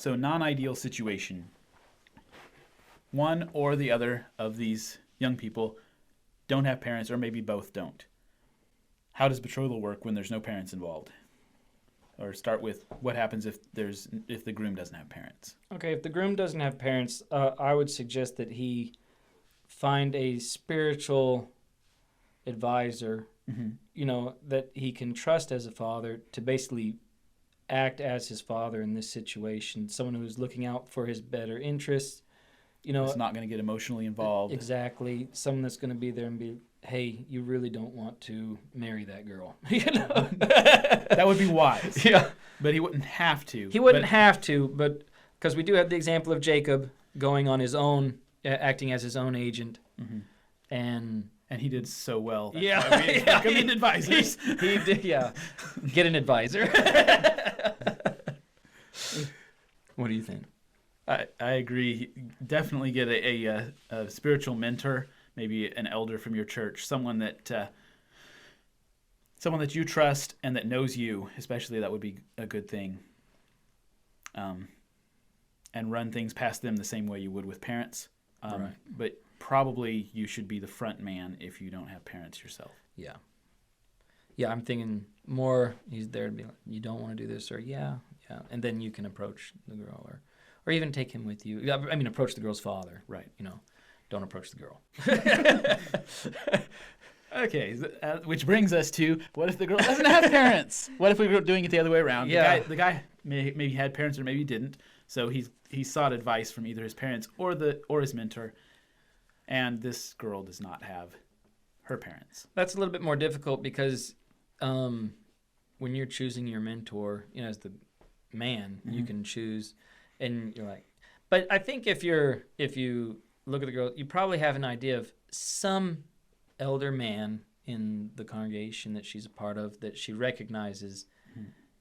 So non-ideal situation. One or the other of these young people don't have parents, or maybe both don't. How does betrothal work when there's no parents involved? Or start with what happens if the groom doesn't have parents? Okay, if the groom doesn't have parents, I would suggest that he find a spiritual advisor, that he can trust as a father to basically act as his father in this situation. Someone who's looking out for his better interests. It's not going to get emotionally involved. Exactly. Someone that's going to be there and be, hey, you really don't want to marry that girl. That would be wise. Yeah. But he wouldn't have to. He wouldn't have to, but because we do have the example of Jacob going on his own, acting as his own agent. Mm-hmm. And he did so well. That's recommend advisors. He did, yeah. Get an advisor. What do you think? I agree. Definitely get a spiritual mentor, maybe an elder from your church, someone that you trust and that knows you. Especially, that would be a good thing. And run things past them the same way you would with parents. Right. But probably you should be the front man if you don't have parents yourself. Yeah. Yeah, I'm thinking more. He's there to be like, you don't want to do this, or yeah, and then you can approach the girl, or even take him with you. I mean, approach the girl's father. Right. Don't approach the girl. Okay, which brings us to, what if the girl doesn't have parents? What if we were doing it the other way around? Yeah. The guy maybe had parents or maybe didn't, so he sought advice from either his parents or his mentor, and this girl does not have her parents. That's a little bit more difficult because when you're choosing your mentor, as the man, you can choose, and you're like, but I think if you look at the girl, you probably have an idea of some elder man in the congregation that she's a part of that she recognizes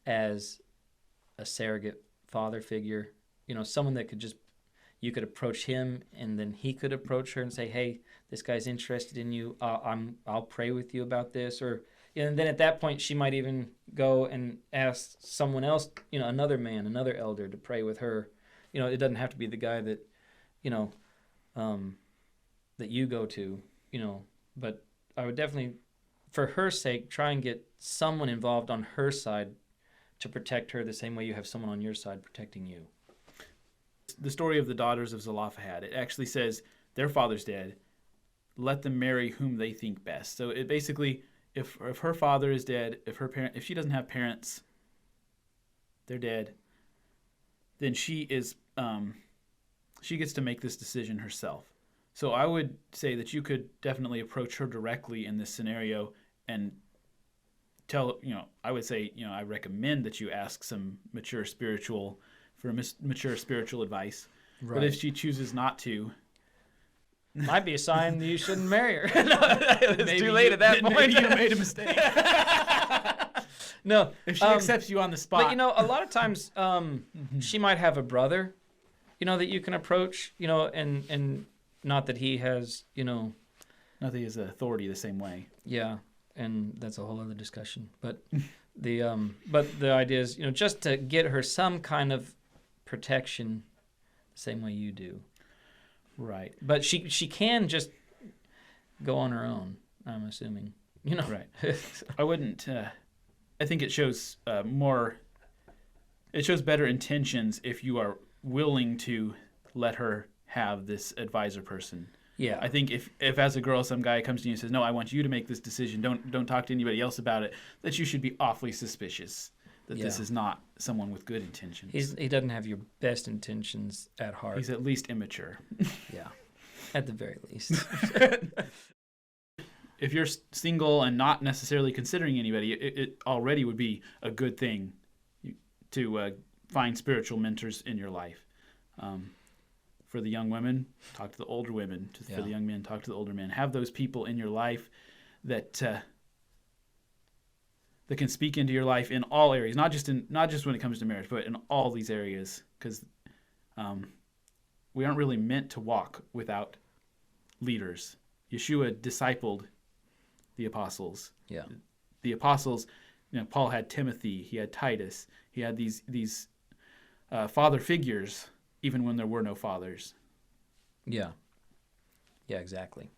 as a surrogate father figure, someone that you could approach him, and then he could approach her and say, hey, this guy's interested in you. I'll pray with you about this. Or, and then at that point, she might even go and ask someone else, another man, another elder to pray with her. It doesn't have to be the guy that, that you go to, but I would definitely, for her sake, try and get someone involved on her side to protect her the same way you have someone on your side protecting you. The story of the daughters of Zelophehad, it actually says their father's dead. Let them marry whom they think best. So it basically, if her father is dead, if she doesn't have parents, they're dead, then she gets to make this decision herself. So I would say that you could definitely approach her directly in this scenario and tell, I would say, I recommend that you ask some mature spiritual advice. Right. But if she chooses not to, might be a sign that you shouldn't marry her. It's too late at that point. Maybe you made a mistake. No, if she accepts you on the spot. But a lot of times she might have a brother, that you can approach, and not that he has, not that he has authority the same way. Yeah, and that's a whole other discussion. But the idea is, just to get her some kind of protection, the same way you do. Right. But she can just go on her own, I'm assuming. Right. I wouldn't. I think it shows It shows better intentions if you are willing to let her have this advisor person. Yeah. I think if as a girl some guy comes to you and says, "No, I want you to make this decision. Don't talk to anybody else about it," that you should be awfully suspicious that this is not someone with good intentions. He doesn't have your best intentions at heart. He's at least immature. Yeah. At the very least. If you're single and not necessarily considering anybody, it already would be a good thing to find spiritual mentors in your life. For the young women, talk to the older women. For the young men, talk to the older men. Have those people in your life that can speak into your life in all areas, not just when it comes to marriage, but in all these areas, because we aren't really meant to walk without leaders. Yeshua discipled the apostles. Yeah. The apostles, Paul had Timothy, he had Titus, he had these father figures even when there were no fathers. Yeah. Yeah, exactly.